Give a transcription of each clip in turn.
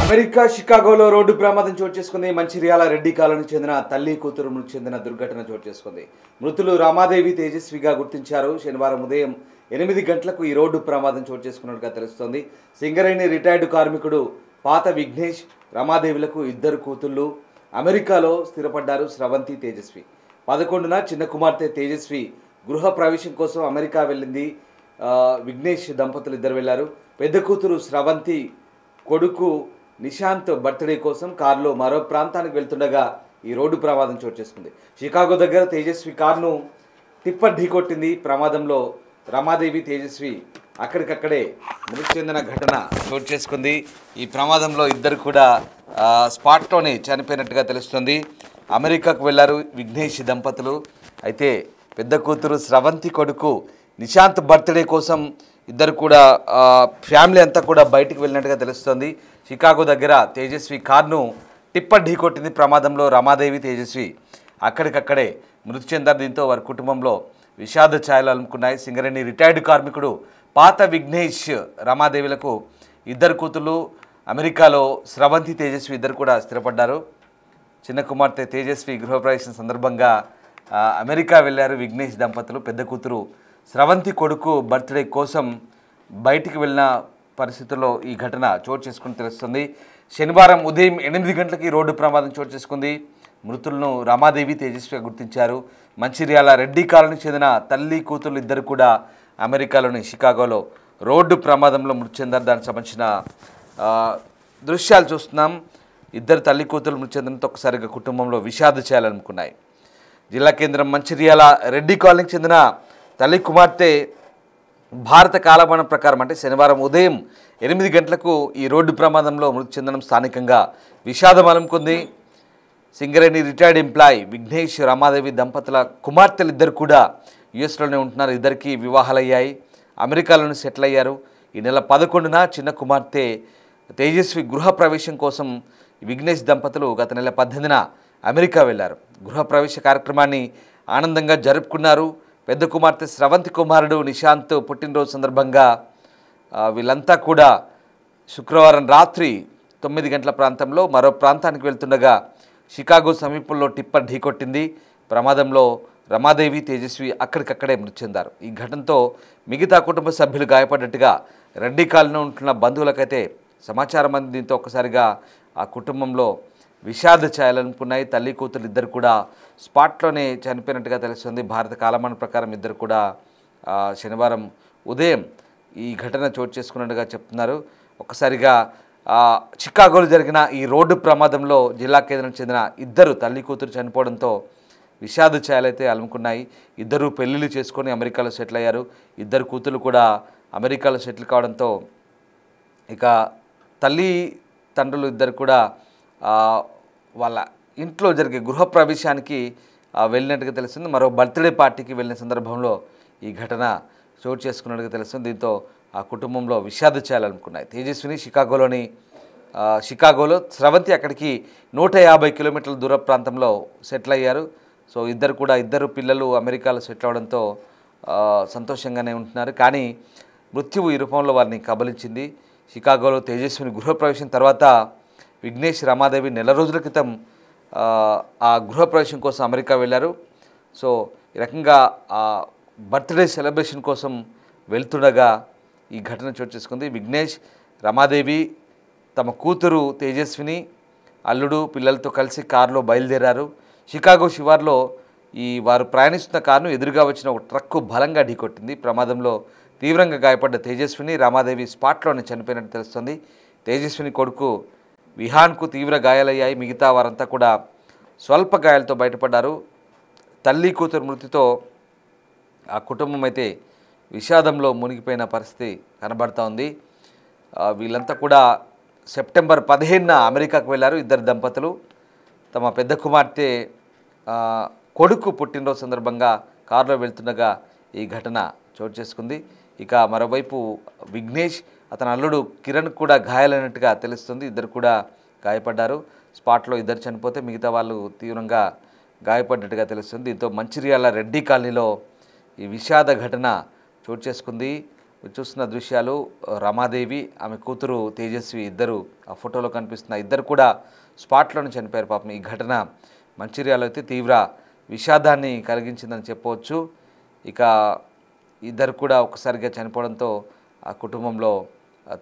America షికాగోలో road ప్రమాదం చోటు చేసుకుంది. మంచిర్యాల రెడ్డి కాలనీకి చెందిన తల్లి కూతురు మృతి చెందిన దుర్ఘటన చోటు చేసుకుంది. మృతులు రామాదేవి తేజస్విగా గుర్తించారు. శనివారం ఉదయం 8 గంటలకు ఈ రోడ్డు ప్రమాదం చోటు చేసుకున్నట్టుగా తెలుస్తోంది. సింగరేణి రిటైర్డ్ కార్మికుడు పాత విఘ్నేష్, రమాదేవిలకు 2 కూతుళ్ళు. అమెరికాలో స్థిరపడ్డారు స్రవంతి, తేజస్వి. 11న చిన్న కుమార్తె తేజస్వి గృహ ప్రవేశం కోసం అమెరికా వెళ్ళింది. విఘ్నేష్ దంపతులు 2 వెళ్లారు. పెద్ద కూతురు స్రవంతి కొడుకు నిశాంత్ బర్త్డే కోసం కారులో మరో ప్రాంతానికి వెళ్తుండగా ఈ రోడ్డు ప్రమాదం చోటు చేసుకుంది. షికాగో దగ్గర తేజస్వి కారును టిప్పర్ ఢీకొట్టింది. ప్రమాదంలో రమాదేవి, తేజస్వి అక్కడికక్కడే మృతి చెందిన ఘటన చోటు చేసుకుంది. ఈ ప్రమాదంలో 2 కూడా స్పాట్లోనే చనిపోయినట్టుగా తెలుస్తుంది. అమెరికాకు వెళ్లారు విఘ్నేష్ దంపతులు. అయితే పెద్ద కూతురు స్రవంతి కొడుకు నిశాంత్ బర్త్డే కోసం 2 కూడా ఫ్యామిలీ అంతా కూడా బయటికి వెళ్ళినట్టుగా తెలుస్తుంది. షికాగో దగ్గర తేజస్వి కార్ను టిప్పర్ ఢీకొట్టింది. ప్రమాదంలో రమాదేవి, తేజస్వి అక్కడికక్కడే మృతి చెందారు. దీంతో వారి కుటుంబంలో విషాద ఛాయలు అలుముకున్నాయి. సింగరేణి రిటైర్డ్ కార్మికుడు పాత విఘ్నేష్, రమాదేవిలకు 2 కూతుళ్ళు. అమెరికాలో స్రవంతి, తేజస్వి 2 కూడా స్థిరపడ్డారు. చిన్న కుమార్తె తేజస్వి గృహప్రవేశం సందర్భంగా అమెరికా వెళ్ళారు విఘ్నేష్ దంపతులు. పెద్ద కూతురు స్రవంతి కొడుకు బర్త్డే కోసం బయటికి వెళ్ళిన పరిస్థితుల్లో ఈ ఘటన చోటు చేసుకుని తెలుస్తుంది. శనివారం ఉదయం 8 గంటలకి రోడ్డు ప్రమాదం చోటు చేసుకుంది. మృతులను రమాదేవి, తేజస్విగా గుర్తించారు. మంచిర్యాల రెడ్డి కాలనీకి చెందిన తల్లి కూతురు 2 కూడా అమెరికాలోని షికాగోలో రోడ్డు ప్రమాదంలో మృతి చెందారు. దానికి సంబంధించిన దృశ్యాలు చూస్తున్నాం. 2 తల్లి కూతురు మృతి చెందడంతో ఒక్కసారిగా కుటుంబంలో విషాద చేయాలనుకున్నాయి. జిల్లా కేంద్రం మంచిర్యాల రెడ్డి కాలనీకి చెందిన తల్లి కుమార్తె భారత కాలమానం ప్రకారం అంటే శనివారం ఉదయం 8 గంటలకు ఈ రోడ్డు ప్రమాదంలో మృతి చెందడం స్థానికంగా విషాదం అలుముకుంది. సింగరేణి రిటైర్డ్ ఎంప్లాయీ విఘ్నేష్, రమాదేవి దంపతుల కుమార్తెలు 2 కూడా యుఎస్లోనే ఉంటున్నారు. 2కి వివాహాలయ్యాయి, అమెరికాలోనే సెటిల్ అయ్యారు. ఈ నెల 11న చిన్న కుమార్తె తేజస్వి గృహ ప్రవేశం కోసం విఘ్నేష్ దంపతులు గత నెల 18న అమెరికా వెళ్లారు. గృహప్రవేశ కార్యక్రమాన్ని ఆనందంగా జరుపుకున్నారు. పెద్ద కుమార్తె స్రవంతి కుమారుడు నిశాంత్ పుట్టినరోజు సందర్భంగా వీళ్ళంతా కూడా శుక్రవారం రాత్రి 9 గంటల ప్రాంతంలో మరో ప్రాంతానికి వెళ్తుండగా షికాగో సమీపంలో టిప్పర్ ఢీకొట్టింది. ప్రమాదంలో రమాదేవి, తేజస్వి అక్కడికక్కడే మృతి చెందారు. ఈ ఘటనతో మిగతా కుటుంబ సభ్యులు గాయపడ్డట్టుగా రెడ్డి కాలనీలో ఉంటున్న బంధువులకైతే సమాచారం అంది. దీంతో ఒక్కసారిగా ఆ కుటుంబంలో విషాద ఛాయలనుకున్నాయి. తల్లి కూతురు 2 కూడా స్పాట్లోనే చనిపోయినట్టుగా తెలుస్తుంది. భారత కాలమాన ప్రకారం 2 కూడా శనివారం ఉదయం ఈ ఘటన చోటు చేసుకున్నట్టుగా చెప్తున్నారు. ఒక్కసారిగా చికాగోలో జరిగిన ఈ రోడ్డు ప్రమాదంలో జిల్లా కేంద్రం చెందిన 2 తల్లి కూతురు చనిపోవడంతో విషాద ఛాయలైతే అలుముకున్నాయి. 2 పెళ్లిళ్ళు చేసుకొని అమెరికాలో సెటిల్ అయ్యారు. 2 కూతురు కూడా అమెరికాలో సెటిల్ కావడంతో ఇక తల్లి తండ్రులు 2 కూడా వాళ్ళ ఇంట్లో జరిగే గృహప్రవేశానికి వెళ్ళినట్టుగా తెలుస్తుంది. మరో బర్త్డే పార్టీకి వెళ్ళిన సందర్భంలో ఈ ఘటన చోటు చేసుకున్నట్టుగా తెలుస్తుంది. దీంతో ఆ కుటుంబంలో విషాద ఛాయలనుకున్నాయి. తేజస్విని షికాగోలో, స్రవంతి అక్కడికి 150 కిలోమీటర్ల దూర ప్రాంతంలో సెటిల్ అయ్యారు. సో 2 పిల్లలు అమెరికాలో సెటిల్ అవడంతో సంతోషంగానే ఉంటున్నారు. కానీ మృత్యువు ఈ రూపంలో వారిని కబలించింది. షికాగోలో తేజస్విని గృహప్రవేశం తర్వాత విఘ్నేష్, రమాదేవి నెల రోజుల క్రితం ఆ గృహప్రవేశం కోసం అమెరికా వెళ్ళారు. సో ఈ రకంగా బర్త్డే సెలబ్రేషన్ కోసం వెళ్తుండగా ఈ ఘటన చోటు చేసుకుంది. విఘ్నేష్, రమాదేవి తమ కూతురు తేజస్విని, అల్లుడు, పిల్లలతో కలిసి కారులో బయలుదేరారు. షికాగో శివార్లో వారు ప్రయాణిస్తున్న కారును ఎదురుగా వచ్చిన ఒక ట్రక్కు బలంగా ఢీకొట్టింది. ప్రమాదంలో తీవ్రంగా గాయపడ్డ తేజస్విని, రమాదేవి స్పాట్లోనే చనిపోయినట్టు తెలుస్తుంది. తేజస్విని కొడుకు విహాన్కు తీవ్ర గాయాలయ్యాయి. మిగతా వారంతా కూడా స్వల్ప గాయాలతో బయటపడ్డారు. తల్లి కూతురు మృతితో ఆ కుటుంబం అయితే విషాదంలో మునిగిపోయిన పరిస్థితి కనబడుతూ ఉంది. వీళ్ళంతా కూడా సెప్టెంబర్ 15న అమెరికాకు వెళ్ళారు. 2 దంపతులు తమ పెద్ద కుమార్తె కొడుకు పుట్టినరోజు సందర్భంగా కారులో వెళ్తుండగా ఈ ఘటన చోటు చేసుకుంది. ఇక మరోవైపు విఘ్నేష్, అతని అల్లుడు కిరణ్ కూడా గాయాలైనట్టుగా తెలుస్తుంది. 2 కూడా గాయపడ్డారు. స్పాట్లో 2 చనిపోతే మిగతా వాళ్ళు తీవ్రంగా గాయపడ్డట్టుగా తెలుస్తుంది. దీంతో మంచిర్యాల రెడ్డి కాలనీలో ఈ విషాద ఘటన చోటు చేసుకుంది. మీరు చూస్తున్న దృశ్యాలు రమాదేవి ఆమె కూతురు తేజస్వి ఇద్దరు ఆ ఫోటోలో కనిపిస్తున్న ఇద్దరు కూడా స్పాట్లోనే చనిపోయారు. పాపం ఈ ఘటన మంచిర్యాలలో అయితే తీవ్ర విషాదాన్ని కలిగించిందని చెప్పవచ్చు. ఇక ఇద్దరు కూడా ఒక్కసారిగా చనిపోవడంతో ఆ కుటుంబంలో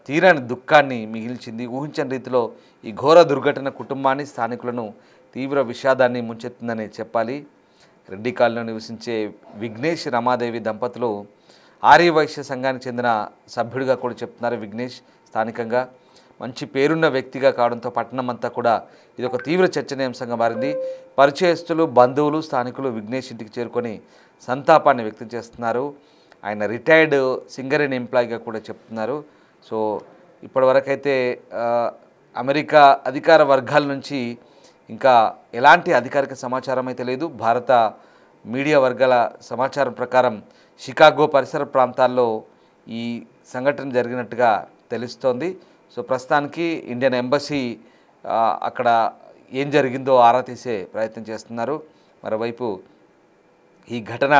తీరని దుఃఖాన్ని మిగిల్చింది. ఊహించని రీతిలో ఈ ఘోర దుర్ఘటన కుటుంబాన్ని స్థానికులను తీవ్ర విషాదాన్ని ముంచెత్తిందని చెప్పాలి. రెడ్డి కాలనీలో నివసించే విఘ్నేష్ రమాదేవి దంపతులు ఆర్యవైశ్య సంఘానికి చెందిన సభ్యుడిగా కూడా చెప్తున్నారు. విఘ్నేష్ స్థానికంగా మంచి పేరున్న వ్యక్తిగా కావడంతో పట్టణం అంతా కూడా ఇది ఒక తీవ్ర చర్చనీయాంశంగా మారింది. పరిచయస్తులు, బంధువులు, స్థానికులు విఘ్నేష్ ఇంటికి చేరుకొని సంతాపాన్ని వ్యక్తం చేస్తున్నారు. ఆయన రిటైర్డ్ సింగరేణి ఎంప్లాయీగా కూడా చెప్తున్నారు. సో ఇప్పటివరకైతే అమెరికా అధికార వర్గాల నుంచి ఇంకా ఎలాంటి అధికారిక సమాచారం అయితే లేదు. భారత మీడియా వర్గాల సమాచారం ప్రకారం షికాగో పరిసర ప్రాంతాల్లో ఈ సంఘటన జరిగినట్టుగా తెలుస్తోంది. సో ప్రస్తుతానికి ఇండియన్ ఎంబసీ అక్కడ ఏం జరిగిందో ఆరా తీసే ప్రయత్నం చేస్తున్నారు. మరోవైపు ఈ ఘటన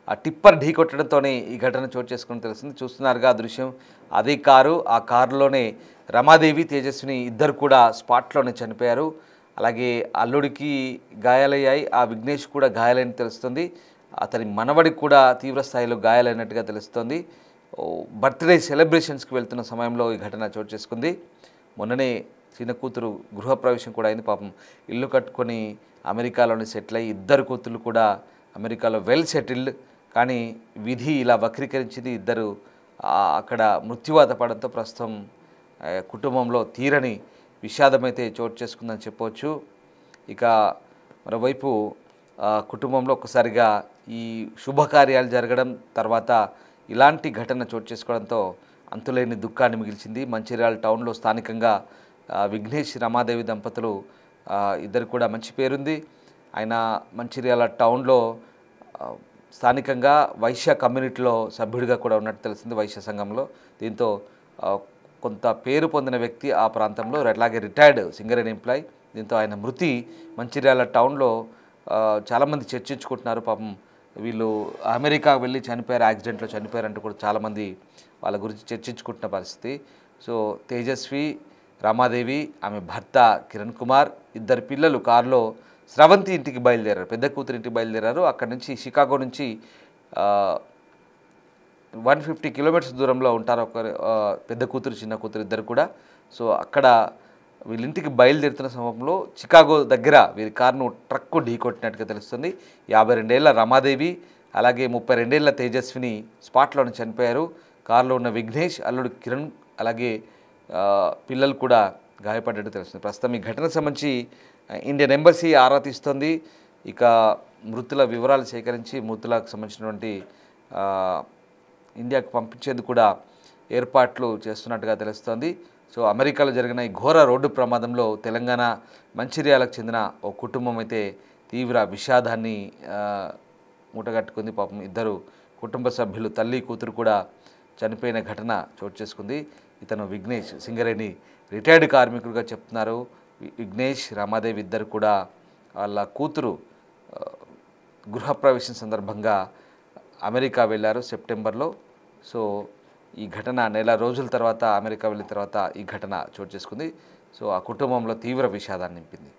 ఆ టిప్పర్ ఢీ కొట్టడంతోనే ఈ ఘటన చోటు చేసుకుని తెలుస్తుంది. చూస్తున్నారుగా ఆ దృశ్యం. అదే కారు, ఆ కారులోనే రమాదేవి, తేజస్విని ఇద్దరు కూడా స్పాట్లోనే చనిపోయారు. అలాగే అల్లుడికి గాయాలయ్యాయి, ఆ విఘ్నేష్ కూడా గాయాలని తెలుస్తుంది. అతని మనవడికి కూడా తీవ్ర స్థాయిలో గాయాలైనట్టుగా తెలుస్తుంది. బర్త్డే సెలబ్రేషన్స్కి వెళ్తున్న సమయంలో ఈ ఘటన చోటు చేసుకుంది. మొన్ననే చిన్న కూతురు గృహప్రవేశం కూడా అయింది. పాపం ఇల్లు కట్టుకొని అమెరికాలోని సెటిల్ అయ్యి ఇద్దరు కూతురు కూడా అమెరికాలో వెల్ సెటిల్డ్. కానీ విధి ఇలా వక్రీకరించింది. ఇద్దరు అక్కడ మృత్యువాత పడంతో ప్రస్తుతం కుటుంబంలో తీరని విషాదమైతే చోటు చేసుకుందని చెప్పవచ్చు. ఇక మరోవైపు కుటుంబంలో ఒక్కసారిగా ఈ శుభకార్యాలు జరగడం, తర్వాత ఇలాంటి ఘటన చోటు చేసుకోవడంతో అంతులేని దుఃఖాన్ని మిగిల్చింది. మంచిర్యాల టౌన్లో స్థానికంగా విఘ్నేష్ రమాదేవి దంపతులు ఇద్దరు కూడా మంచి పేరుంది. ఆయన మంచిర్యాల టౌన్లో స్థానికంగా వైశ్య కమ్యూనిటీలో సభ్యుడిగా కూడా ఉన్నట్టు తెలిసింది, వైశ్య సంఘంలో. దీంతో కొంత పేరు పొందిన వ్యక్తి ఆ ప్రాంతంలో, అట్లాగే రిటైర్డ్ సింగరేణి ఎంప్లాయ్. దీంతో ఆయన మృతి మంచిర్యాల టౌన్లో చాలామంది చర్చించుకుంటున్నారు. పాపం వీళ్ళు అమెరికా వెళ్ళి చనిపోయారు, యాక్సిడెంట్లో చనిపోయారంటూ కూడా చాలామంది వాళ్ళ గురించి చర్చించుకుంటున్న పరిస్థితి. సో తేజస్వి రమాదేవి, ఆమె భర్త కిరణ్ కుమార్, ఇద్దరు పిల్లలు కారులో స్రవంతి ఇంటికి బయలుదేరారు, పెద్ద కూతురు ఇంటికి బయలుదేరారు. అక్కడి నుంచి షికాగో నుంచి 150 కిలోమీటర్స్ దూరంలో ఉంటారు ఒక పెద్ద కూతురు, చిన్న కూతురు ఇద్దరు కూడా. సో అక్కడ వీళ్ళింటికి బయలుదేరుతున్న సమయంలో చికాగో దగ్గర వీరి కారును ట్రక్కు ఢీకొట్టినట్టుగా తెలుస్తుంది. 52 ఏళ్ల రమాదేవి అలాగే 32 ఏళ్ల తేజస్విని స్పాట్లోనే చనిపోయారు. కారులో ఉన్న విఘ్నేష్, అల్లుడు కిరణ్ అలాగే పిల్లలు కూడా గాయపడ్డట్టు తెలుస్తుంది. ప్రస్తుతం ఈ ఘటనకు సంబంధించి ఇండియన్ ఎంబసీ ఆరా తీస్తోంది. ఇక మృతుల వివరాలు సేకరించి మృతులకు సంబంధించినటువంటి ఇండియాకు పంపించేందుకు కూడా ఏర్పాట్లు చేస్తున్నట్టుగా తెలుస్తోంది. సో అమెరికాలో జరిగిన ఈ ఘోర రోడ్డు ప్రమాదంలో తెలంగాణ మంచిర్యాలకు చెందిన ఓ కుటుంబం అయితే తీవ్ర విషాదాన్ని మూటగట్టుకుంది. పాపం ఇద్దరు కుటుంబ సభ్యులు, తల్లి కూతురు కూడా చనిపోయిన ఘటన చోటు చేసుకుంది. ఇతను విఘ్నేష్ సింగరేణి రిటైర్డ్ కార్మికుడిగా చెప్తున్నారు. విఘ్నేష్ రమాదేవి ఇద్దరు కూడా వాళ్ళ కూతురు గృహప్రవేశం సందర్భంగా అమెరికా వెళ్ళారు సెప్టెంబర్లో. సో ఈ ఘటన నెల రోజుల తర్వాత అమెరికా వెళ్ళిన తర్వాత ఈ ఘటన చోటు చేసుకుంది. సో ఆ కుటుంబంలో తీవ్ర విషాదాన్ని నింపింది.